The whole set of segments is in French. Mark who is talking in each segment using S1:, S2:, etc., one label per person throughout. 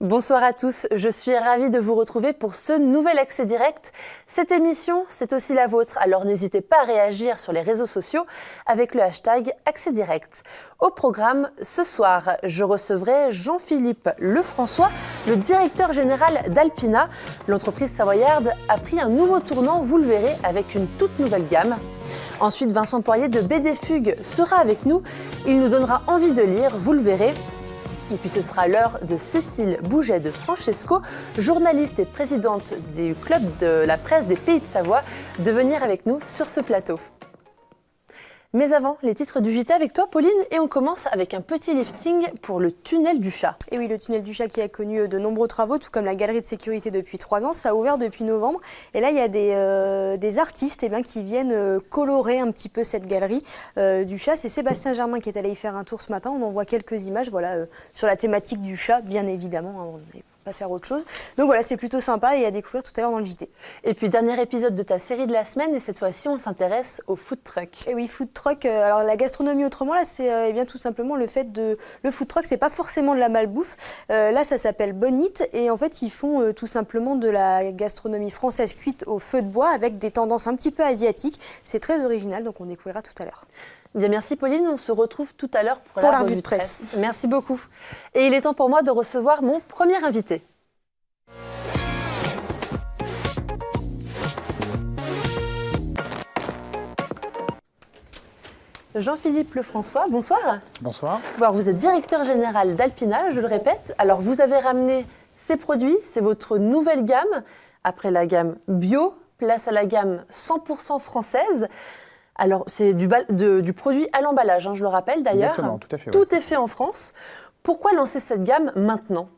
S1: Bonsoir à tous, je suis ravie de vous retrouver pour ce nouvel Accès Direct. Cette émission, c'est aussi la vôtre, alors n'hésitez pas à réagir sur les réseaux sociaux avec le hashtag Accès Direct. Au programme, ce soir, je recevrai Jean-Philippe Lefrançois, le directeur général d'Alpina. L'entreprise savoyarde a pris un nouveau tournant, vous le verrez, avec une toute nouvelle gamme. Ensuite, Vincent Poirier de BD Fugue sera avec nous. Il nous donnera envie de lire, vous le verrez. Et puis ce sera l'heure de Cécile Bouget de Francesco, journaliste et présidente du club de la presse des Pays de Savoie, de venir avec nous sur ce plateau. Mais avant, les titres du JT avec toi, Pauline, et on commence avec un petit lifting pour le tunnel du Chat.
S2: Et oui, le tunnel du Chat qui a connu de nombreux travaux, tout comme la galerie de sécurité depuis 3 ans, ça a ouvert depuis novembre. Et là, il y a des artistes qui viennent colorer un petit peu cette galerie du Chat. C'est Sébastien Germain qui est allé y faire un tour ce matin. On en voit quelques images sur la thématique du chat, bien évidemment. Pas faire autre chose. Donc voilà, c'est plutôt sympa et à découvrir tout à l'heure dans le JT.
S1: Et puis dernier épisode de ta série de la semaine, et cette fois-ci on s'intéresse au food truck.
S2: Et oui, food truck, alors la gastronomie autrement, là c'est bien tout simplement le fait de... Le food truck, c'est pas forcément de la malbouffe, là ça s'appelle Bonit et en fait ils font tout simplement de la gastronomie française cuite au feu de bois avec des tendances un petit peu asiatiques. C'est très original, donc on découvrira tout à l'heure.
S1: Bien, merci Pauline, on se retrouve tout à l'heure pour
S2: la revue de presse.
S1: Merci beaucoup. Et il est temps pour moi de recevoir mon premier invité. Jean-Philippe Lefrançois, bonsoir.
S3: Bonsoir.
S1: Alors, vous êtes directeur général d'Alpina, je le répète. Alors vous avez ramené ces produits, c'est votre nouvelle gamme. Après la gamme bio, place à la gamme 100% française. Alors, c'est du produit à l'emballage, je le rappelle d'ailleurs.
S3: Exactement, tout à fait.
S1: Tout est fait en France. Pourquoi lancer cette gamme maintenant ?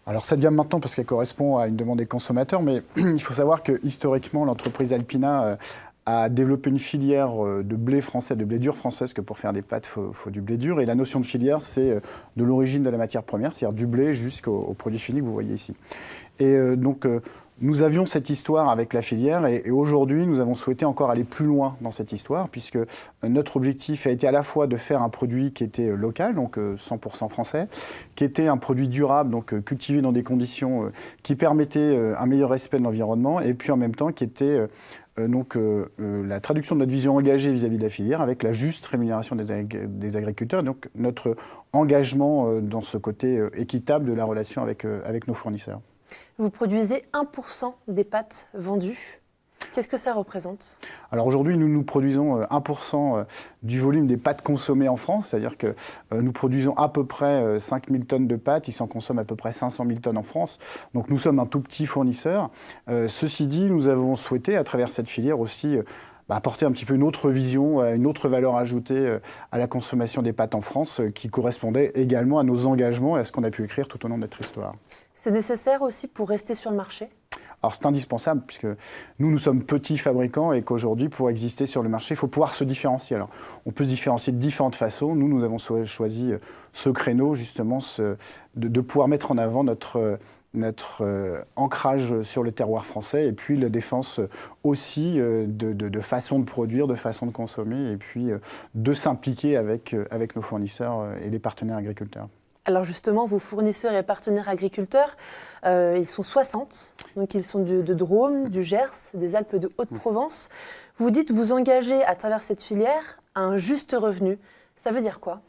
S3: Alors, cette gamme maintenant, parce qu'elle correspond à une demande des consommateurs, mais il faut savoir que historiquement, l'entreprise Alpina a développé une filière de blé français, de blé dur français, parce que pour faire des pâtes, il faut du blé dur. Et la notion de filière, c'est de l'origine de la matière première, c'est-à-dire du blé jusqu'au produit fini que vous voyez ici. Et nous avions cette histoire avec la filière et aujourd'hui, nous avons souhaité encore aller plus loin dans cette histoire puisque notre objectif a été à la fois de faire un produit qui était local, donc 100% français, qui était un produit durable, donc cultivé dans des conditions qui permettaient un meilleur respect de l'environnement et puis en même temps qui était la traduction de notre vision engagée vis-à-vis de la filière avec la juste rémunération des agriculteurs, donc notre engagement dans ce côté équitable de la relation avec nos fournisseurs.
S1: Vous produisez 1% des pâtes vendues. Qu'est-ce que ça représente ?
S3: Alors aujourd'hui, nous produisons 1% du volume des pâtes consommées en France, c'est-à-dire que nous produisons à peu près 5 000 tonnes de pâtes, ils s'en consomment à peu près 500 000 tonnes en France, donc nous sommes un tout petit fournisseur. Ceci dit, nous avons souhaité, à travers cette filière aussi, apporter un petit peu une autre vision, une autre valeur ajoutée à la consommation des pâtes en France, qui correspondait également à nos engagements et à ce qu'on a pu écrire tout au long de notre histoire.
S1: C'est nécessaire aussi pour rester sur le marché ?
S3: Alors c'est indispensable puisque nous sommes petits fabricants et qu'aujourd'hui, pour exister sur le marché, il faut pouvoir se différencier. Alors, on peut se différencier de différentes façons. Nous avons choisi ce créneau justement de pouvoir mettre en avant notre ancrage sur le terroir français et puis la défense aussi de façon de produire, de façon de consommer et puis de s'impliquer avec nos fournisseurs et les partenaires agriculteurs.
S1: Alors justement, vos fournisseurs et partenaires agriculteurs, ils sont 60, donc ils sont de Drôme, du Gers, des Alpes de Haute-Provence. Vous dites vous engagez à travers cette filière à un juste revenu. Ça veut dire quoi ?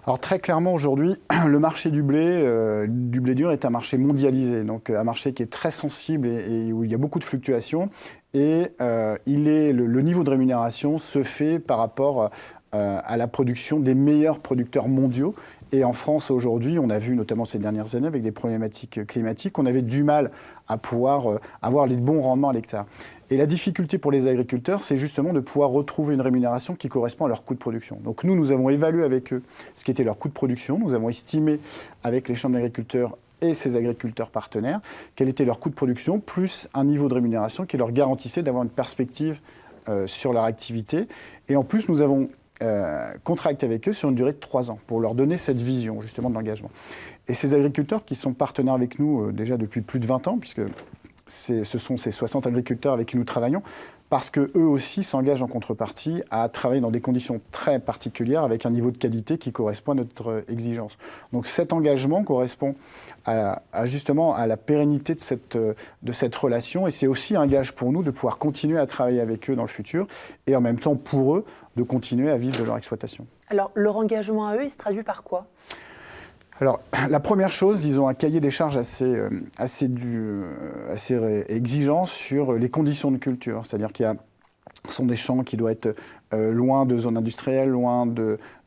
S3: Alors très clairement aujourd'hui, le marché du blé dur est un marché mondialisé, donc un marché qui est très sensible et où il y a beaucoup de fluctuations. Et le niveau de rémunération se fait par rapport à la production des meilleurs producteurs mondiaux. Et en France, aujourd'hui, on a vu notamment ces dernières années avec des problématiques climatiques, on avait du mal à pouvoir avoir les bons rendements à l'hectare. Et la difficulté pour les agriculteurs, c'est justement de pouvoir retrouver une rémunération qui correspond à leur coût de production. Donc nous avons évalué avec eux ce qui était leur coût de production, nous avons estimé avec les chambres d'agriculteurs et ces agriculteurs partenaires quel était leur coût de production, plus un niveau de rémunération qui leur garantissait d'avoir une perspective sur leur activité. Et en plus, nous avons contracté avec eux sur une durée de 3 ans pour leur donner cette vision justement de l'engagement. Et ces agriculteurs qui sont partenaires avec nous déjà depuis plus de 20 ans, puisque ce sont ces 60 agriculteurs avec qui nous travaillons, parce qu'eux aussi s'engagent en contrepartie à travailler dans des conditions très particulières avec un niveau de qualité qui correspond à notre exigence. Donc cet engagement correspond justement à la pérennité de cette relation, et c'est aussi un gage pour nous de pouvoir continuer à travailler avec eux dans le futur, et en même temps pour eux de continuer à vivre de leur exploitation.
S1: Alors leur engagement à eux, il se traduit par quoi ?
S3: Alors, la première chose, ils ont un cahier des charges assez exigeant sur les conditions de culture. C'est-à-dire qu'il y a sont des champs qui doivent être loin de zones industrielles, loin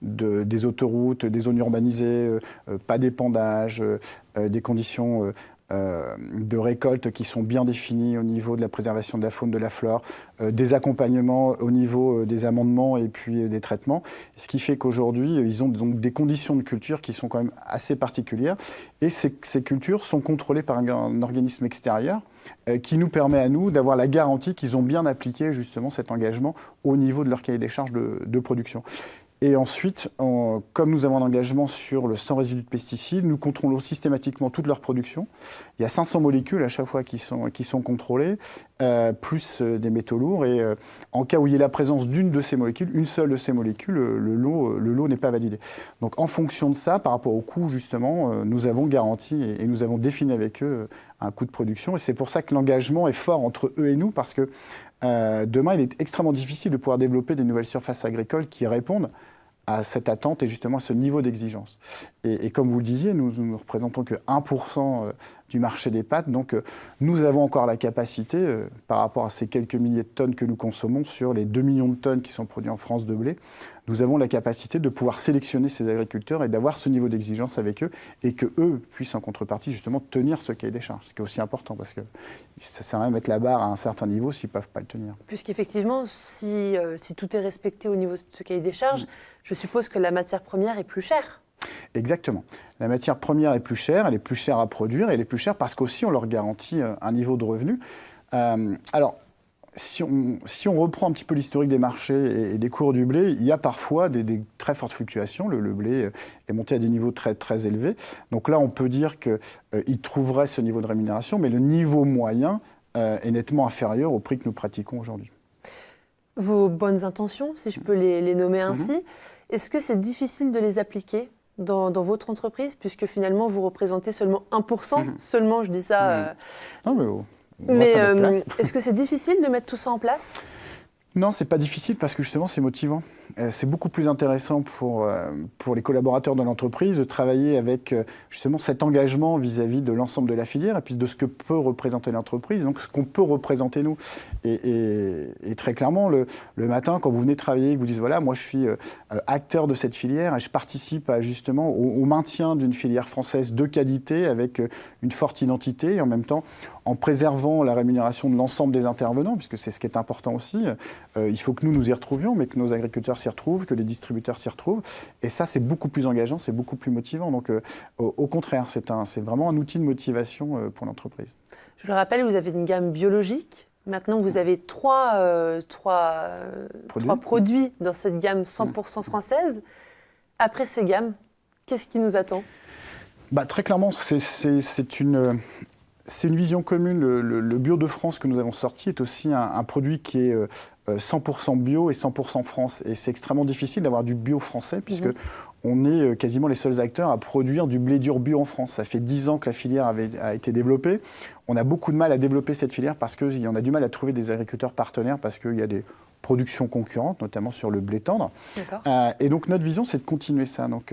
S3: des autoroutes, des zones urbanisées, pas d'épandage, des conditions de récolte qui sont bien définies au niveau de la préservation de la faune, de la flore, des accompagnements au niveau des amendements et puis des traitements. Ce qui fait qu'aujourd'hui, ils ont donc des conditions de culture qui sont quand même assez particulières. Et ces cultures sont contrôlées par un organisme extérieur qui nous permet à nous d'avoir la garantie qu'ils ont bien appliqué justement cet engagement au niveau de leur cahier des charges de production. Et ensuite, comme nous avons un engagement sur le sans résidu de pesticides, nous contrôlons systématiquement toute leur production. Il y a 500 molécules à chaque fois qui sont contrôlées, plus des métaux lourds. Et en cas où il y ait la présence d'une de ces molécules, une seule de ces molécules, le lot n'est pas validé. Donc en fonction de ça, par rapport au coût justement, nous avons garanti et nous avons défini avec eux un coût de production. Et c'est pour ça que l'engagement est fort entre eux et nous, parce que demain, il est extrêmement difficile de pouvoir développer des nouvelles surfaces agricoles qui répondent à cette attente et justement à ce niveau d'exigence. Et comme vous le disiez, nous ne représentons que 1% du marché des pâtes, donc nous avons encore la capacité, par rapport à ces quelques milliers de tonnes que nous consommons, sur les 2 millions de tonnes qui sont produites en France de blé, nous avons la capacité de pouvoir sélectionner ces agriculteurs et d'avoir ce niveau d'exigence avec eux, et qu'eux puissent en contrepartie justement tenir ce cahier des charges, ce qui est aussi important, parce que ça sert à rien de mettre la barre à un certain niveau s'ils ne peuvent pas le tenir.
S1: Puisqu'effectivement, si tout est respecté au niveau de ce cahier des charges, je suppose que la matière première est plus chère.
S3: Exactement. La matière première est plus chère, elle est plus chère à produire, et elle est plus chère parce qu'aussi on leur garantit un niveau de revenu. Alors, si on reprend un petit peu l'historique des marchés et des cours du blé, il y a parfois des très fortes fluctuations. Le blé est monté à des niveaux très, très élevés. Donc là, on peut dire qu'il trouverait ce niveau de rémunération, mais le niveau moyen est nettement inférieur au prix que nous pratiquons aujourd'hui.
S1: Vos bonnes intentions, si je peux les nommer ainsi, est-ce que c'est difficile de les appliquer dans votre entreprise, puisque finalement vous représentez seulement 1%, seulement je dis ça.
S3: Non, mais
S1: est-ce que c'est difficile de mettre tout ça en place ?
S3: Non, c'est pas difficile parce que justement c'est motivant. C'est beaucoup plus intéressant pour les collaborateurs de l'entreprise de travailler avec justement cet engagement vis-à-vis de l'ensemble de la filière et puis de ce que peut représenter l'entreprise, donc ce qu'on peut représenter nous. Et très clairement, le matin, quand vous venez travailler et que vous dites voilà, moi je suis acteur de cette filière et je participe justement au maintien d'une filière française de qualité avec une forte identité et en même temps en préservant la rémunération de l'ensemble des intervenants, puisque c'est ce qui est important aussi. Il faut que nous y retrouvions, mais que nos agriculteurs s'y retrouvent, que les distributeurs s'y retrouvent. Et ça, c'est beaucoup plus engageant, c'est beaucoup plus motivant. Donc, au contraire, c'est vraiment un outil de motivation pour l'entreprise.
S1: Je le rappelle, vous avez une gamme biologique. Maintenant, vous avez trois produits dans cette gamme 100% française. Après ces gammes, qu'est-ce qui nous attend ?
S3: Très clairement, c'est une vision commune. Le Bio de France que nous avons sorti est aussi un produit qui est 100% bio et 100% France. Et c'est extrêmement difficile d'avoir du bio français puisque on est quasiment les seuls acteurs à produire du blé dur bio en France. Ça fait 10 ans que la filière a été développée. On a beaucoup de mal à développer cette filière parce qu'on a du mal à trouver des agriculteurs partenaires parce qu'il y a des productions concurrentes, notamment sur le blé tendre. Et donc notre vision, c'est de continuer ça. Donc,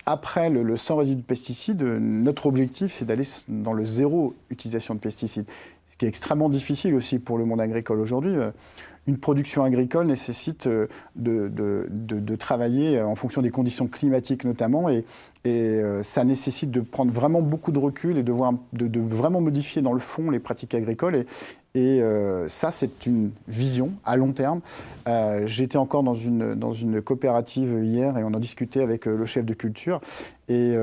S3: après le sans résidu de pesticides, notre objectif, c'est d'aller dans le zéro utilisation de pesticides. Ce qui est extrêmement difficile aussi pour le monde agricole aujourd'hui. Une production agricole nécessite de travailler en fonction des conditions climatiques notamment, et ça nécessite de prendre vraiment beaucoup de recul et de vraiment modifier dans le fond les pratiques agricoles. Et ça, c'est une vision à long terme. J'étais encore dans une coopérative hier et on en discutait avec le chef de culture. Et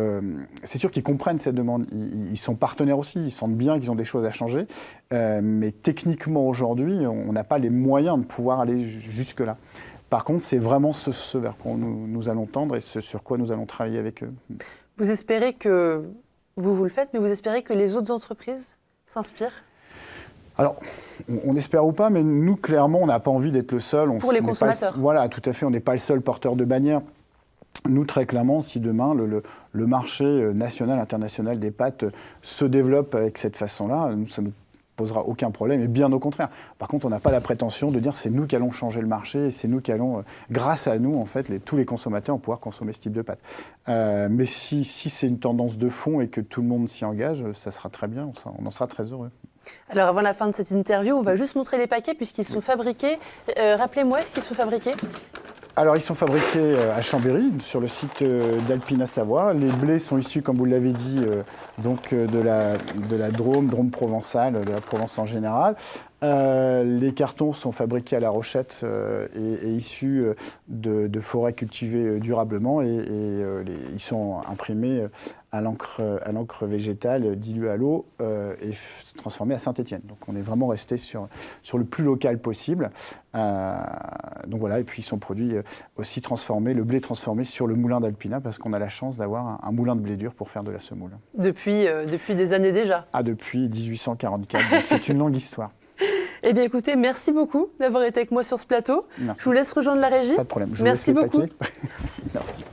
S3: c'est sûr qu'ils comprennent cette demande. Ils sont partenaires aussi, ils sentent bien qu'ils ont des choses à changer. Mais techniquement, aujourd'hui, on n'a pas les moyens de pouvoir aller jusque-là. Par contre, c'est vraiment ce vers quoi nous allons tendre et ce sur quoi nous allons travailler avec eux.
S1: Vous espérez que, vous le faites, mais vous espérez que les autres entreprises s'inspire?
S3: Alors, on espère ou pas, mais nous, clairement, on n'a pas envie d'être le seul.
S1: Pour les consommateurs.
S3: Voilà, tout à fait, on n'est pas le seul porteur de bannière. Nous, très clairement, si demain, le marché national, international des pâtes se développe avec cette façon-là, ça ne nous posera aucun problème, et bien au contraire. Par contre, on n'a pas la prétention de dire c'est nous qui allons changer le marché, et c'est nous qui allons, grâce à nous, en fait, tous les consommateurs vont pouvoir consommer ce type de pâtes. Mais si c'est une tendance de fond et que tout le monde s'y engage, ça sera très bien, on en sera très heureux.
S1: Alors, avant la fin de cette interview, on va juste montrer les paquets puisqu'ils sont fabriqués. Rappelez-moi, est-ce qu'ils sont fabriqués?
S3: Alors, ils sont fabriqués à Chambéry, sur le site d'Alpina Savoie. Les blés sont issus, comme vous l'avez dit, donc de la Drôme provençale, de la Provence en général. Les cartons sont fabriqués à La Rochette et issus de forêts cultivées durablement ils sont imprimés à l'encre végétale diluée à l'eau et transformés à Saint-Étienne. Donc on est vraiment resté sur le plus local possible. Donc voilà, et puis ils sont produits aussi transformés, le blé transformé sur le moulin d'Alpina parce qu'on a la chance d'avoir un moulin de blé dur pour faire de la semoule.
S1: Depuis des années déjà?
S3: Depuis 1844, donc c'est une longue histoire.
S1: Eh bien écoutez, merci beaucoup d'avoir été avec moi sur ce plateau.
S3: Merci.
S1: Je vous laisse rejoindre la régie.
S3: Pas de problème.
S1: Merci beaucoup.
S3: Merci. Merci.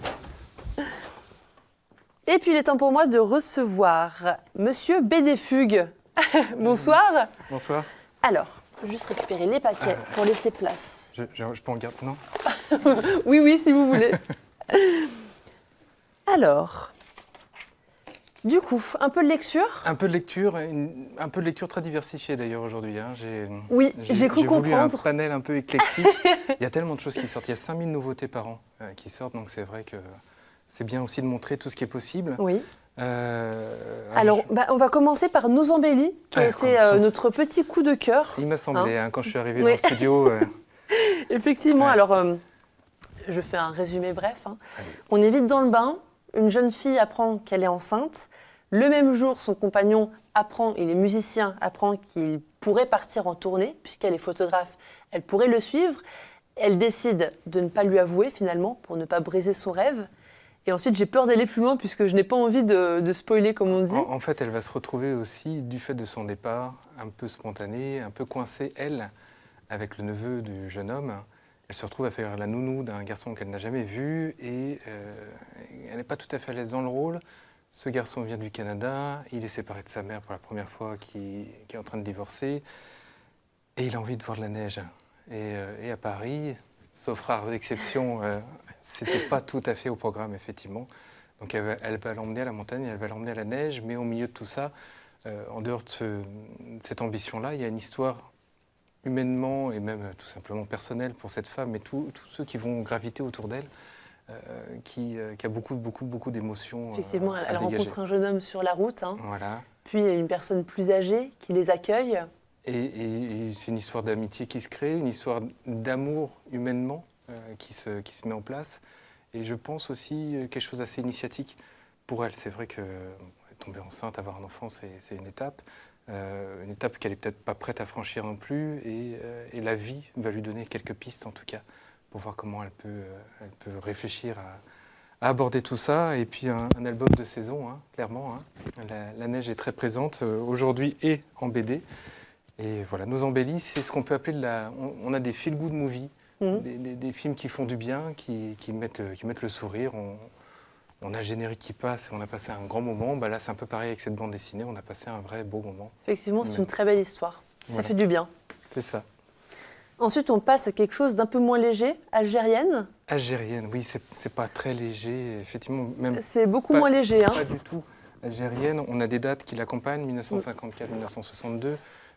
S1: Et puis il est temps pour moi de recevoir Monsieur Bédéfugue. Bonsoir.
S4: Bonsoir.
S1: Alors, juste récupérer les paquets pour laisser place.
S4: Je peux en garder? Non.
S1: Oui, si vous voulez. Alors, du coup, un peu de lecture.
S4: Un peu de lecture, un peu de lecture très diversifiée d'ailleurs aujourd'hui. Hein.
S1: J'ai cru
S4: voulu un
S1: comprendre.
S4: panel un peu éclectique. Il y a tellement de choses qui sortent. Il y a 5000 nouveautés par an qui sortent, donc c'est vrai que c'est bien aussi de montrer tout ce qui est possible.
S1: Oui. Alors, on va commencer par Nos Embellis, qui a été notre petit coup de cœur.
S4: Il m'a semblé, quand je suis arrivé
S1: Oui.
S4: dans le studio.
S1: Effectivement, alors, je fais un résumé bref. Hein. On est vite dans le bain. Une jeune fille apprend qu'elle est enceinte. Le même jour, son compagnon apprend, il est musicien, apprend qu'il pourrait partir en tournée, puisqu'elle est photographe, elle pourrait le suivre. Elle décide de ne pas lui avouer, finalement, pour ne pas briser son rêve. Et ensuite, j'ai peur d'aller plus loin, puisque je n'ai pas envie de spoiler, comme on dit.
S4: En fait, elle va se retrouver aussi, du fait de son départ, un peu spontané, un peu coincée, elle, avec le neveu du jeune homme. Elle se retrouve à faire la nounou d'un garçon qu'elle n'a jamais vu et elle n'est pas tout à fait à l'aise dans le rôle. Ce garçon vient du Canada, il est séparé de sa mère pour la première fois, qui est en train de divorcer, et il a envie de voir de la neige. Et à Paris, sauf rares exceptions, c'était pas tout à fait au programme, effectivement. Donc elle va l'emmener à la montagne, elle va l'emmener à la neige, mais au milieu de tout ça, en dehors de cette ambition-là, il y a une histoire humainement et même tout simplement personnelle pour cette femme et tous ceux qui vont graviter autour d'elle, qui a beaucoup d'émotions.
S1: Effectivement, elle rencontre un jeune homme sur la route, hein.
S4: Voilà.
S1: Puis une personne plus âgée qui les accueille.
S4: Et c'est une histoire d'amitié qui se crée, une histoire d'amour humainement qui se met en place. Et je pense aussi quelque chose d'assez initiatique pour elle. C'est vrai que tomber enceinte, avoir un enfant, c'est une étape qu'elle n'est peut-être pas prête à franchir non plus. Et la vie va lui donner quelques pistes, en tout cas, pour voir comment elle peut réfléchir à aborder tout ça. Et puis un album de saison, hein, clairement. Hein. La neige est très présente aujourd'hui et en BD. Et voilà, Nos Embellis, c'est ce qu'on peut appeler on a des feel-good movies, des films qui font du bien, qui mettent le sourire. On a le générique qui passe et on a passé un grand moment. Là, c'est un peu pareil avec cette bande dessinée. On a passé un vrai beau moment.
S1: Effectivement, c'est une très belle histoire. Ça fait du bien.
S4: C'est ça.
S1: Ensuite, on passe à quelque chose d'un peu moins léger, Algérienne.
S4: Algérienne, oui, c'est pas très léger. Effectivement, même
S1: c'est beaucoup moins léger. Hein.
S4: Pas du tout. Algérienne, on a des dates qui l'accompagnent, 1954-1962.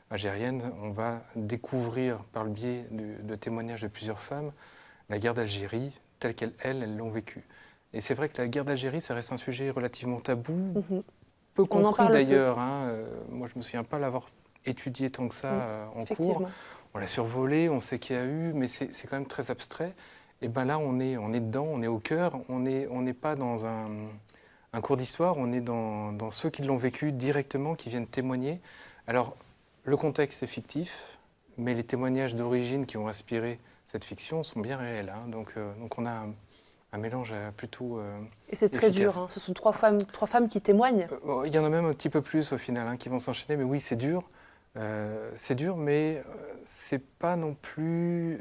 S4: Algérienne, on va découvrir par le biais de témoignages de plusieurs femmes la guerre d'Algérie telle qu'elles l'ont vécue. Et c'est vrai que la guerre d'Algérie, ça reste un sujet relativement tabou, peu compris d'ailleurs. Hein. Moi, je ne me souviens pas l'avoir étudié tant que ça en cours. On l'a survolé, on sait qu'il y a eu, mais c'est quand même très abstrait. Et bien là, on est dedans, on est au cœur, on n'est pas dans un cours d'histoire, on est dans ceux qui l'ont vécu directement, qui viennent témoigner. Alors, le contexte est fictif, mais les témoignages d'origine qui ont inspiré cette fiction sont bien réels. Hein. Donc on a un un mélange plutôt
S1: Et c'est très
S4: efficace.
S1: dur, hein. Ce sont trois femmes qui témoignent.
S4: Il y en a même un petit peu plus au final qui vont s'enchaîner, mais oui, c'est dur. C'est dur, mais c'est pas non plus...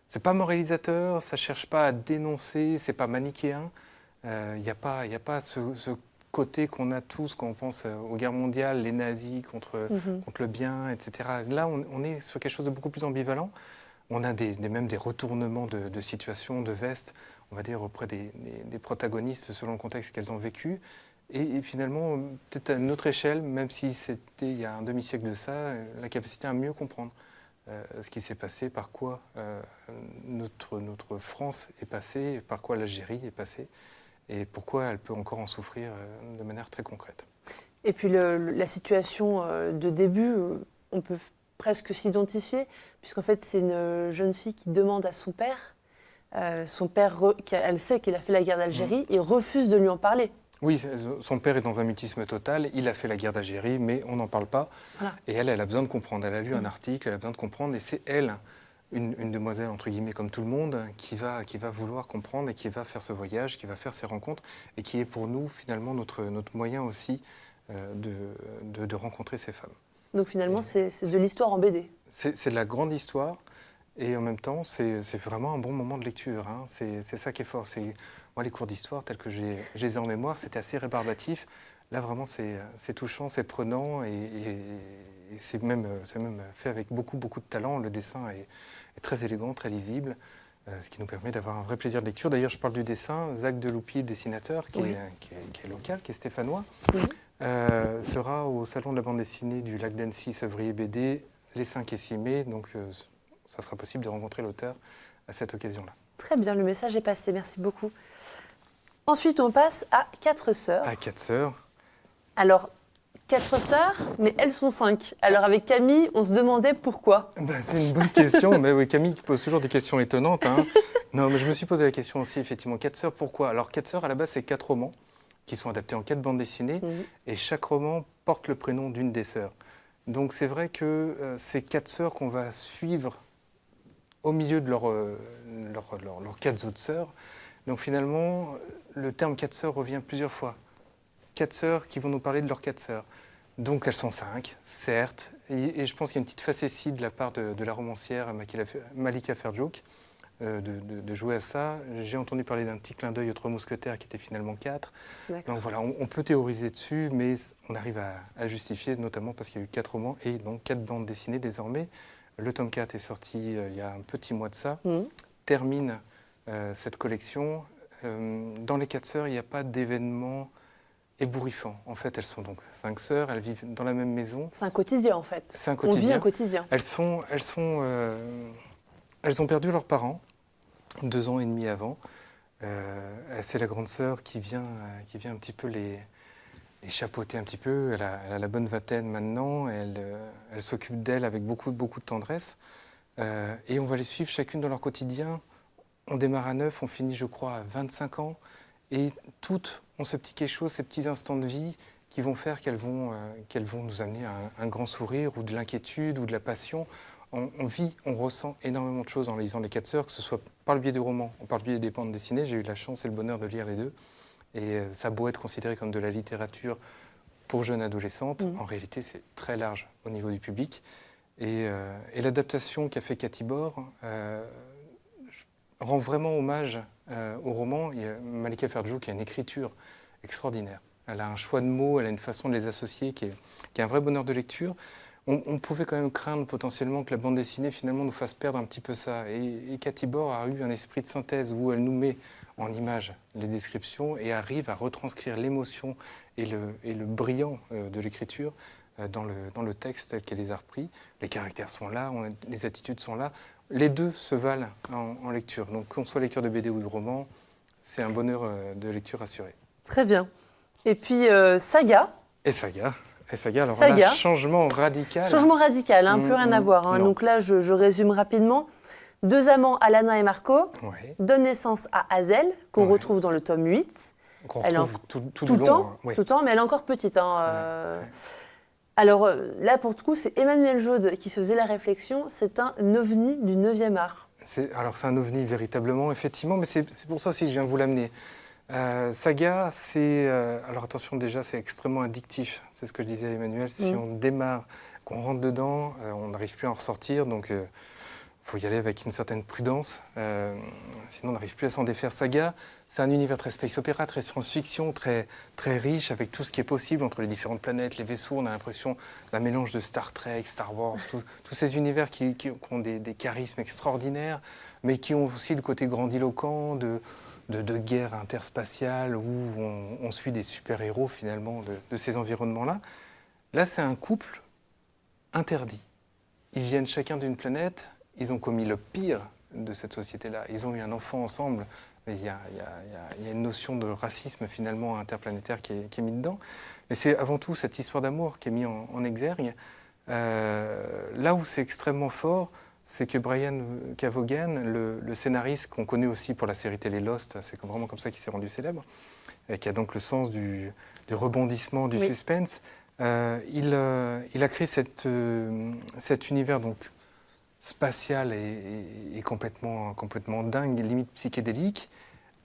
S4: c'est pas moralisateur, ça cherche pas à dénoncer, c'est pas manichéen. Il n'y a pas ce côté qu'on a tous quand on pense aux guerres mondiales, les nazis contre le bien, etc. Là, on est sur quelque chose de beaucoup plus ambivalent. On a même des retournements de situation, de veste, on va dire, auprès des protagonistes selon le contexte qu'elles ont vécu. Et finalement, peut-être à une autre échelle, même si c'était il y a un demi-siècle de ça, la capacité à mieux comprendre ce qui s'est passé, par quoi notre France est passée, par quoi l'Algérie est passée, et pourquoi elle peut encore en souffrir de manière très concrète.
S1: Et puis la situation de début, on peut presque s'identifier, puisqu'en fait c'est une jeune fille qui demande à son père, elle sait qu'il a fait la guerre d'Algérie, il refuse de lui en parler.
S4: Oui, son père est dans un mutisme total, il a fait la guerre d'Algérie, mais on n'en parle pas.
S1: Voilà.
S4: Et elle a besoin de comprendre. Elle a lu un article, elle a besoin de comprendre, et c'est elle, une demoiselle, entre guillemets, comme tout le monde, qui va vouloir comprendre et qui va faire ce voyage, qui va faire ces rencontres, et qui est pour nous, finalement, notre moyen aussi de rencontrer ces femmes.
S1: Donc finalement, c'est de l'histoire en BD.
S4: C'est de la grande histoire. Et en même temps, c'est vraiment un bon moment de lecture. Hein. C'est ça qui est fort. Moi, les cours d'histoire, tels que je les ai en mémoire, c'était assez rébarbatif. Là, vraiment, c'est touchant, c'est prenant et c'est même fait avec beaucoup, beaucoup de talent. Le dessin est très élégant, très lisible, ce qui nous permet d'avoir un vrai plaisir de lecture. D'ailleurs, je parle du dessin. Zach Deloupi, le dessinateur, qui est local, qui est stéphanois, sera au Salon de la bande dessinée du Lac d'Annecy, Sevrier BD, les 5 et 6 mai. Donc, ça sera possible de rencontrer l'auteur à cette occasion-là.
S1: Très bien, le message est passé, merci beaucoup. Ensuite, on passe à 4 sœurs.
S4: À 4 sœurs.
S1: Alors, 4 sœurs, mais elles sont 5. Alors, avec Camille, on se demandait pourquoi.
S4: C'est une bonne question. Mais oui, Camille pose toujours des questions étonnantes. Hein. Non, mais je me suis posé la question aussi, effectivement. 4 sœurs, pourquoi? Alors, 4 sœurs, à la base, c'est 4 romans qui sont adaptés en 4 bandes dessinées. Et chaque roman porte le prénom d'une des sœurs. Donc, c'est vrai que ces 4 sœurs qu'on va suivre au milieu de leurs 4 autres sœurs. Donc finalement, le terme 4 sœurs revient plusieurs fois. 4 sœurs qui vont nous parler de leurs 4 sœurs. Donc elles sont 5, certes, et je pense qu'il y a une petite facétie de la part de la romancière Malika Ferjouk de jouer à ça. J'ai entendu parler d'un petit clin d'œil aux 3 mousquetaires qui étaient finalement 4. Donc voilà, on peut théoriser dessus, mais on arrive à justifier, notamment parce qu'il y a eu 4 romans et donc 4 bandes dessinées désormais. Le tome 4 est sorti il y a un petit mois de ça, termine cette collection. Dans les 4 sœurs, il n'y a pas d'événement ébouriffant. En fait, elles sont donc 5 sœurs, elles vivent dans la même maison.
S1: C'est un quotidien, en fait.
S4: C'est un quotidien.
S1: On vit un quotidien.
S4: Elles ont perdu leurs parents 2 ans et demi avant. C'est la grande sœur qui vient un petit peu les chapeauter un petit peu. Elle a la bonne vingtaine maintenant. Elle s'occupe d'elle avec beaucoup de tendresse. Et on va les suivre chacune dans leur quotidien. On démarre à 9, on finit, je crois, à 25 ans. Et toutes ont ce petit quelque chose, ces petits instants de vie qui vont faire qu'elles vont nous amener à un grand sourire ou de l'inquiétude ou de la passion. On vit, on ressent énormément de choses en lisant les 4 sœurs, que ce soit par le biais du roman ou par le biais des bandes dessinées. J'ai eu la chance et le bonheur de lire les deux. Et ça a beau être considéré comme de la littérature pour jeunes adolescentes, en réalité c'est très large au niveau du public. Et l'adaptation qu'a fait Cathy Bor rend vraiment hommage au roman. Il y a Malika Ferjouk qui a une écriture extraordinaire. Elle a un choix de mots, elle a une façon de les associer qui est un vrai bonheur de lecture. On pouvait quand même craindre potentiellement que la bande dessinée finalement nous fasse perdre un petit peu ça. Et Cathy Bor a eu un esprit de synthèse où elle nous met en images les descriptions et arrive à retranscrire l'émotion et le brillant de l'écriture dans le texte tel qu'elle les a repris. Les caractères sont là, les attitudes sont là. Les deux se valent en lecture. Donc qu'on soit lecteur de BD ou de roman, c'est un bonheur de lecture assuré.
S1: Très bien. Et puis Saga.
S4: Et Saga. Alors
S1: Saga.
S4: là, changement radical.
S1: Changement radical, plus rien à voir. Donc là, je résume rapidement. 2 amants, Alana et Marco, donnent naissance à Hazel, qu'on retrouve dans le tome 8.
S4: Qu'on
S1: elle
S4: retrouve tout
S1: le
S4: le
S1: temps,
S4: long.
S1: tout le temps, mais elle est encore petite. Alors là, pour le coup, c'est Emmanuel Jaude qui se faisait la réflexion. C'est un ovni du 9e art.
S4: C'est un ovni véritablement, effectivement, mais c'est pour ça aussi que je viens vous l'amener. Saga, alors attention déjà, c'est extrêmement addictif. C'est ce que je disais à Emmanuel. Si on démarre, qu'on rentre dedans, on n'arrive plus à en ressortir. Donc, faut y aller avec une certaine prudence. Sinon, on n'arrive plus à s'en défaire. Saga, c'est un univers très space opéra, très science-fiction, très, très riche, avec tout ce qui est possible entre les différentes planètes, les vaisseaux. On a l'impression d'un mélange de Star Trek, Star Wars, tous ces univers qui ont des charismes extraordinaires, mais qui ont aussi le côté grandiloquent de guerre interspatiale où on suit des super-héros finalement de ces environnements-là. Là, c'est un couple interdit. Ils viennent chacun d'une planète, ils ont commis le pire de cette société-là. Ils ont eu un enfant ensemble. Il y a une notion de racisme finalement interplanétaire qui est mise dedans. Mais c'est avant tout cette histoire d'amour qui est mise en exergue. Là où c'est extrêmement fort, c'est que Brian K. Vaughan, le scénariste qu'on connaît aussi pour la série télé Lost, c'est vraiment comme ça qu'il s'est rendu célèbre, et qui a donc le sens du rebondissement, du suspense, il a créé cet univers donc spatial et complètement dingue, limite psychédélique,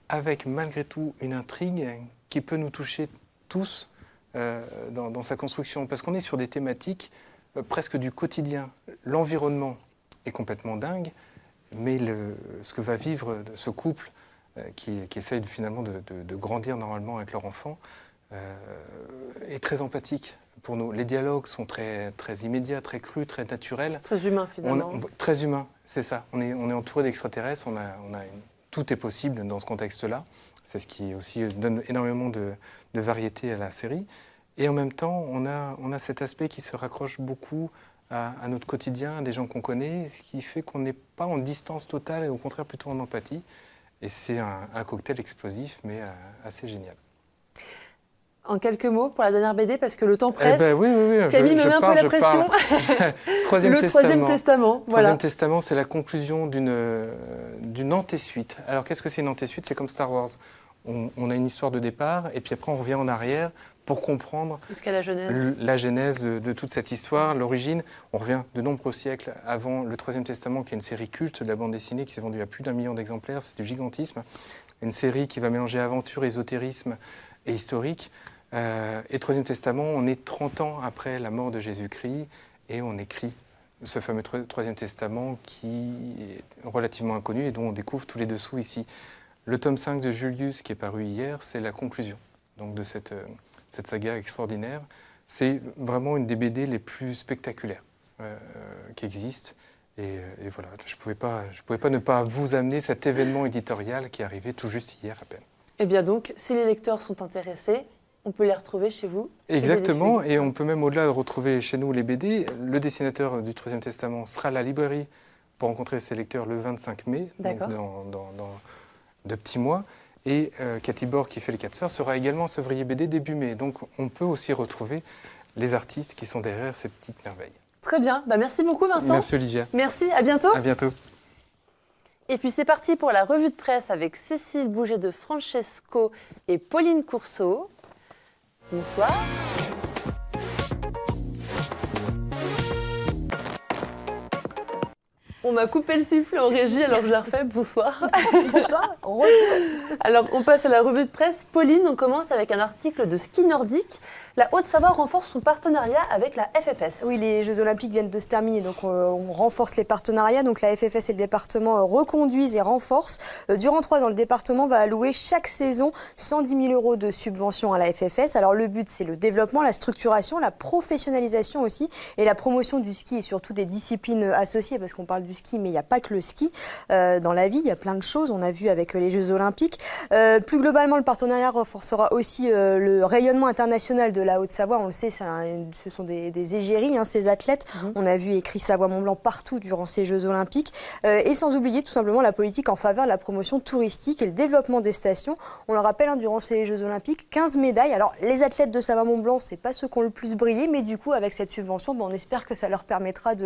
S4: avec malgré tout une intrigue qui peut nous toucher tous dans sa construction, parce qu'on est sur des thématiques presque du quotidien. L'environnement est complètement dingue, mais ce que va vivre ce couple qui essaye finalement de grandir normalement avec leur enfant est très empathique pour nous. Les dialogues sont très, très immédiats, très crus, très naturels.
S1: C'est très humain finalement.
S4: Très humain, c'est ça. On est entouré d'extraterrestres, tout est possible dans ce contexte-là. C'est ce qui aussi donne énormément de variété à la série. Et en même temps, on a cet aspect qui se raccroche beaucoup à notre quotidien, à des gens qu'on connaît, ce qui fait qu'on n'est pas en distance totale et au contraire plutôt en empathie. Et c'est un cocktail explosif, mais assez génial.
S1: En quelques mots pour la dernière BD, parce que le temps presse.
S4: Oui.
S1: Camille me met un peu la pression.
S4: Troisième
S1: Testament.
S4: Troisième Testament, c'est la conclusion d'une anté-suite. Alors qu'est-ce que c'est une anté-suite? C'est comme Star Wars. On a une histoire de départ, et puis après on revient en arrière pour comprendre
S1: jusqu'à la
S4: genèse de toute cette histoire, l'origine. On revient de nombreux siècles avant le Troisième Testament, qui est une série culte de la bande dessinée qui s'est vendue à plus d'1 million d'exemplaires. C'est du gigantisme. Une série qui va mélanger aventure, ésotérisme et historique. Et Troisième Testament, on est 30 ans après la mort de Jésus-Christ et on écrit ce fameux Troisième Testament qui est relativement inconnu et dont on découvre tous les dessous ici. Le tome 5 de Julius, qui est paru hier, c'est la conclusion donc, de cette saga extraordinaire. C'est vraiment une des BD les plus spectaculaires qui existent. Et voilà, je ne pouvais pas ne pas vous amener cet événement éditorial qui est arrivé tout juste hier à peine.
S1: Eh bien donc, si les lecteurs sont intéressés, on peut les retrouver chez vous.
S4: Exactement, et on peut même au-delà de retrouver chez nous les BD. Le dessinateur du Troisième Testament sera à la librairie pour rencontrer ses lecteurs le 25 mai, donc dans 2 petits mois. Et Cathy Borg, qui fait Les 4 Sœurs, sera également à Sevrier BD début mai. Donc on peut aussi retrouver les artistes qui sont derrière ces petites merveilles.
S1: Très bien, merci beaucoup Vincent.
S4: Merci Olivia.
S1: Merci, à bientôt.
S4: À bientôt.
S1: Et puis c'est parti pour la revue de presse avec Cécile Bouget de Francesco et Pauline Courceau. Bonsoir. On m'a coupé le sifflet en régie, alors je la refais. Bonsoir.
S2: Bonsoir.
S1: Alors, on passe à la revue de presse. Pauline, on commence avec un article de ski nordique. La Haute-Savoie renforce son partenariat avec la FFS.
S2: Oui, les Jeux Olympiques viennent de se terminer, donc on renforce les partenariats. Donc la FFS et le département reconduisent et renforcent. Durant 3 ans, le département va allouer chaque saison 110 000 € de subventions à la FFS. Alors le but, c'est le développement, la structuration, la professionnalisation aussi et la promotion du ski et surtout des disciplines associées, parce qu'on parle du ski, mais il n'y a pas que le ski. Dans la vie, il y a plein de choses, on a vu avec les Jeux Olympiques. Plus globalement, le partenariat renforcera aussi le rayonnement international de la Haute-Savoie. On le sait, ce sont des égéries, ces athlètes. On a vu écrit Savoie-Mont-Blanc partout durant ces Jeux Olympiques. Et sans oublier tout simplement la politique en faveur de la promotion touristique et le développement des stations. On le rappelle, durant ces Jeux Olympiques, 15 médailles. Alors, les athlètes de Savoie-Mont-Blanc, c'est pas ceux qui ont le plus brillé, mais du coup, avec cette subvention, on espère que ça leur permettra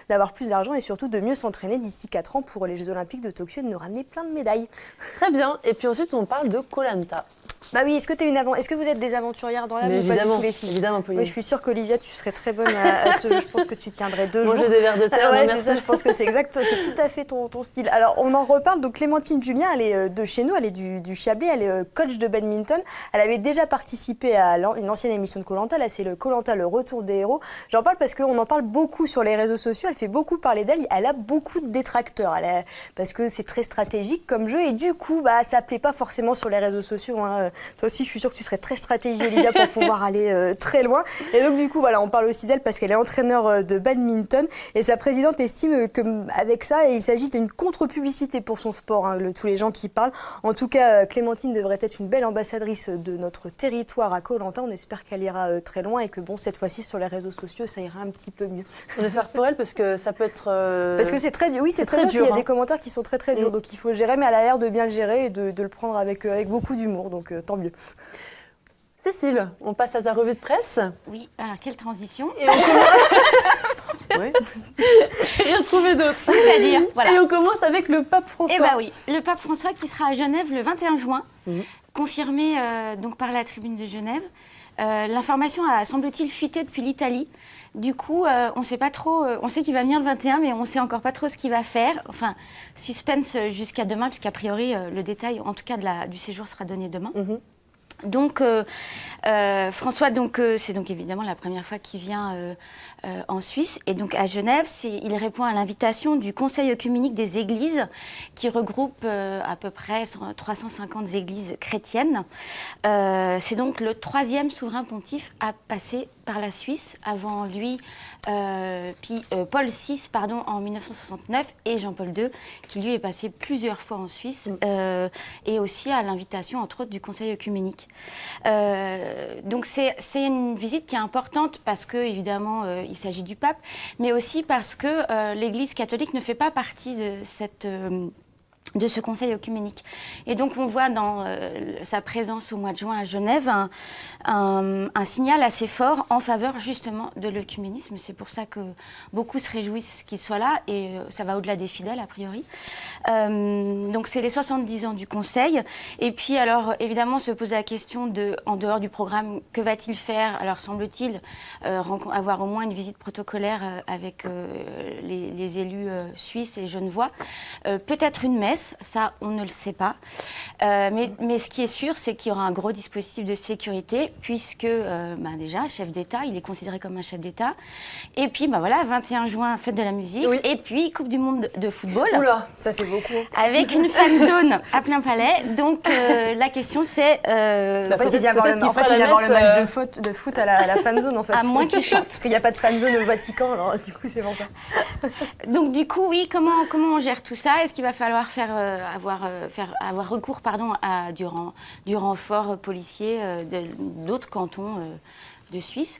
S2: d'avoir plus d'argent et surtout de mieux s'entraîner d'ici 4 ans pour les Jeux Olympiques de Tokyo et de nous ramener plein de médailles.
S1: Très bien. Et puis ensuite, on parle de Koh Lanta.
S2: Bah oui, est-ce que vous êtes des aventurières dans l'âme ou pas du tout, les filles?
S1: Évidemment, Pauline.
S2: Oui, je suis sûre qu'Olivia, tu serais très bonne à ce jeu. Je pense que tu tiendrais 2 jours.
S1: Manger des vers de terre,
S2: Ouais,
S1: non,
S2: c'est
S1: merci.
S2: ça, je pense que c'est tout à fait ton style. Alors, on en reparle. Donc, Clémentine Julien, elle est de chez nous, elle est du Chablais, elle est coach de badminton. Elle avait déjà participé à une ancienne émission de Koh-Lanta. Là, c'est le Koh-Lanta, le retour des héros. J'en parle parce qu'on en parle beaucoup sur les réseaux sociaux. Elle fait beaucoup parler d'elle. Elle a beaucoup de détracteurs. Parce que c'est très stratégique comme jeu. Et du coup, ça plaît pas forcément sur les réseaux sociaux. Hein. Toi aussi, je suis sûre que tu serais très stratégique, Olivia, pour pouvoir aller très loin. Et donc, du coup, voilà, on parle aussi d'elle parce qu'elle est entraîneur de badminton. Et sa présidente estime qu'avec ça, il s'agit d'une contre-publicité pour son sport, hein, tous les gens qui parlent. En tout cas, Clémentine devrait être une belle ambassadrice de notre territoire à Koh-Lanta. On espère qu'elle ira très loin et que, bon, cette fois-ci, sur les réseaux sociaux, ça ira un petit peu mieux.
S1: On espère pour elle parce que ça peut être...
S2: Parce que c'est très dur. Oui, c'est très dur. Il y a des commentaires qui sont très, très durs. Donc, il faut le gérer, mais elle a l'air de bien le gérer et de le prendre avec beaucoup d'humour. Donc, tant mieux.
S1: Cécile, on passe à ta revue de presse.
S5: Oui, alors quelle transition.
S1: Et on commence...
S2: Ouais.
S1: Je n'ai rien trouvé d'autre.
S5: C'est-à-dire, voilà.
S1: Et on commence avec le pape François.
S5: Eh bien oui, le pape François qui sera à Genève le 21 juin, confirmé donc par la tribune de Genève. L'information a, semble-t-il, fuité depuis l'Italie. Du coup, on ne sait pas trop, on sait qu'il va venir le 21, mais on ne sait encore pas trop ce qu'il va faire. Enfin, suspense jusqu'à demain, puisqu'a priori, le détail, en tout cas, du séjour sera donné demain. Donc, François, c'est donc évidemment la première fois qu'il vient en Suisse. Et donc, à Genève, il répond à l'invitation du Conseil œcuménique des Églises, qui regroupe à peu près 350 églises chrétiennes. C'est donc le 3e souverain pontife à passer par la Suisse. Avant lui, Paul VI, en 1969, et Jean-Paul II, qui lui est passé plusieurs fois en Suisse, et aussi à l'invitation, entre autres, du Conseil œcuménique. Donc c'est une visite qui est importante parce que, évidemment, il s'agit du pape, mais aussi parce que l'Église catholique ne fait pas partie de ce conseil œcuménique. Et donc on voit dans sa présence au mois de juin à Genève un signal assez fort en faveur justement de l'œcuménisme. C'est pour ça que beaucoup se réjouissent qu'il soit là, et ça va au-delà des fidèles a priori. Donc c'est les 70 ans du conseil. Et puis alors évidemment se pose la question en dehors du programme, que va-t-il faire? Alors semble-t-il avoir au moins une visite protocolaire avec les élus suisses et genevois. Peut-être une messe. Ça, on ne le sait pas. Mais ce qui est sûr, c'est qu'il y aura un gros dispositif de sécurité, puisque déjà, chef d'État, il est considéré comme un chef d'État. Et puis, 21 juin, fête de la musique. Oui. Et puis, Coupe du Monde de football.
S2: Oula, ça fait beaucoup.
S5: Avec une fan zone à plein palais. Donc, la question, c'est...
S2: En fait, il vient voir le match de foot à la fan zone, en fait.
S5: À moins qu'il chante.
S2: Parce qu'il n'y a pas de fan zone au Vatican, alors du coup, c'est pour ça.
S5: Donc, du coup, oui, comment on gère tout ça? Est-ce qu'il va falloir avoir recours à du renfort policier d'autres cantons de Suisse?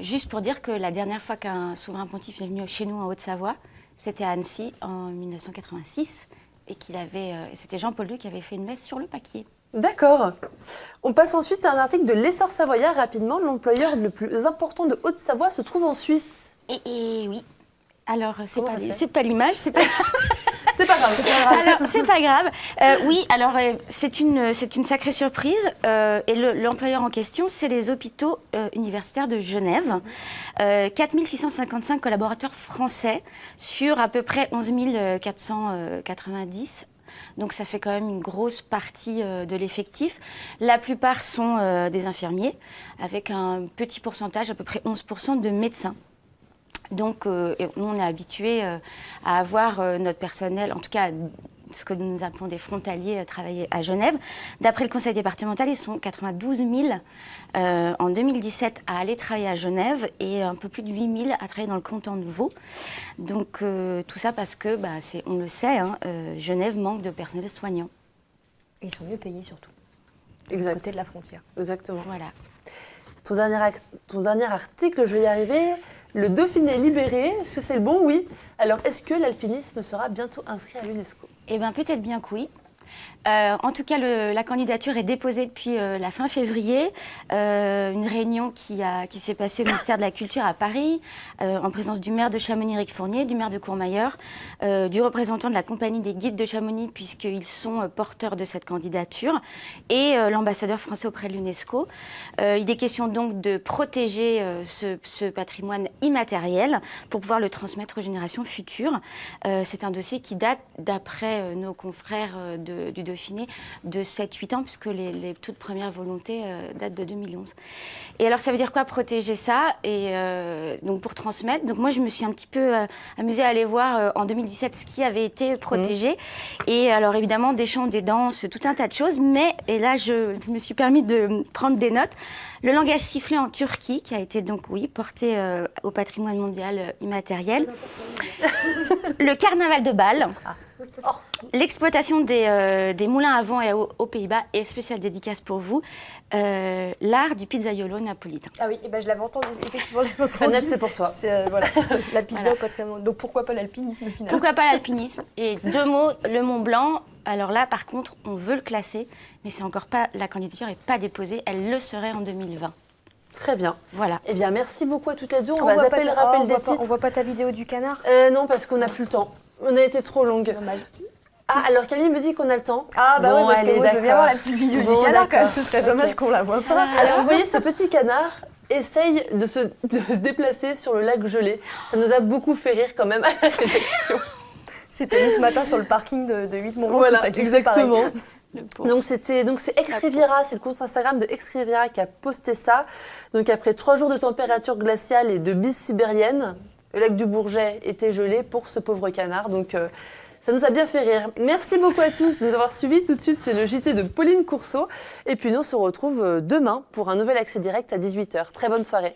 S5: Juste pour dire que la dernière fois qu'un souverain pontife est venu chez nous en Haute-Savoie, c'était à Annecy en 1986, et c'était Jean-Paul II qui avait fait une messe sur le paquier.
S1: D'accord. On passe ensuite à un article de l'Essor savoyard. Rapidement, l'employeur le plus important de Haute-Savoie se trouve en Suisse.
S5: Et oui. Alors, c'est pas l'image, c'est pas...
S1: C'est pas grave.
S5: Alors, c'est pas grave. Oui, alors c'est une sacrée surprise. Et l'employeur en question, c'est les hôpitaux universitaires de Genève. 4655 collaborateurs français sur à peu près 11 490. Donc ça fait quand même une grosse partie de l'effectif. La plupart sont des infirmiers, avec un petit pourcentage, à peu près 11%, de médecins. Donc, nous, on est habitués à avoir notre personnel, en tout cas ce que nous appelons des frontaliers, travailler à Genève. D'après le conseil départemental, ils sont 92 000 en 2017 à aller travailler à Genève, et un peu plus de 8 000 à travailler dans le canton de Vaud. Donc, tout ça parce que, on le sait, Genève manque de personnel soignant.
S2: Et ils sont mieux payés surtout,
S1: Exact.
S2: du côté de la frontière.
S1: Exactement.
S5: Voilà.
S1: Ton dernier article, je vais y arriver. Le Dauphiné libéré, est-ce que c'est le bon? Oui. Alors, est-ce que l'alpinisme sera bientôt inscrit à l'UNESCO?
S5: Eh bien, peut-être bien que oui. En tout cas, la candidature est déposée depuis la fin février. Une réunion qui s'est passée au ministère de la Culture à Paris, en présence du maire de Chamonix, Éric Fournier, du maire de Courmayeur, du représentant de la compagnie des guides de Chamonix, puisqu'ils sont porteurs de cette candidature, et l'ambassadeur français auprès de l'UNESCO. Il est question donc de protéger ce patrimoine immatériel pour pouvoir le transmettre aux générations futures. C'est un dossier qui date, d'après nos confrères du Dauphiné, de 7-8 ans, puisque les toutes premières volontés datent de 2011. Et alors, ça veut dire quoi, protéger ça? Et donc, pour transmettre. Donc, moi, je me suis un petit peu amusée à aller voir en 2017 ce qui avait été protégé. Et alors, évidemment, des chants, des danses, tout un tas de choses. Mais, et là, je me suis permis de prendre des notes. Le langage sifflé en Turquie, qui a été donc, porté au patrimoine mondial immatériel. Le carnaval de Bâle. L'exploitation des moulins à vent et aux Pays-Bas, et spéciale dédicace pour vous, l'art du pizzaiolo napolitain.
S2: Ah oui, et ben je l'avais entendu, effectivement, j'ai entendu.
S1: Annette, c'est pour toi.
S2: Voilà, la pizza
S5: Voilà.
S2: au patrimoine. Donc pourquoi pas l'alpinisme finalement?
S5: Pourquoi pas l'alpinisme? Et 2 mots, le Mont Blanc. Alors là, par contre, on veut le classer, mais c'est encore pas, la candidature n'est pas déposée, elle le serait en 2020.
S1: Très bien.
S5: Voilà.
S1: Eh bien, merci beaucoup à toutes les deux. On
S2: voit
S1: va
S2: pas
S1: zapper le
S2: ta-
S1: rappel
S2: on
S1: des
S2: voit pas-
S1: titres.
S2: On voit pas ta vidéo du canard?
S1: Non, parce qu'on n'a plus le temps. On a été trop longue.
S2: Dommage.
S1: Ah, alors Camille me dit qu'on a le temps.
S2: Ah bah
S1: Bon,
S2: oui, parce que
S1: allez,
S2: moi je veux bien
S1: d'accord.
S2: voir la petite vidéo
S1: Bon,
S2: du canard quand même,
S1: d'accord.
S2: ce serait
S1: Ok.
S2: dommage qu'on la voit pas.
S1: Alors, vous voyez, ce petit canard essaye de se déplacer sur le lac gelé. Ça nous a beaucoup fait rire quand même à la sélection.
S2: C'était nous ce matin sur le parking de 8 Montblanc,
S1: Voilà,
S2: ça glissait pareil.
S1: exactement.
S5: Le pauvre.
S1: Donc c'est Ex Riviera, c'est le compte Instagram de Ex Riviera qui a posté ça. Donc après 3 jours de température glaciale et de bise sibérienne, le lac du Bourget était gelé pour ce pauvre canard. Donc ça nous a bien fait rire. Merci beaucoup à tous de nous avoir suivis. Tout de suite, c'est le JT de Pauline Courceau. Et puis nous, on se retrouve demain pour un nouvel accès direct à 18h. Très bonne soirée.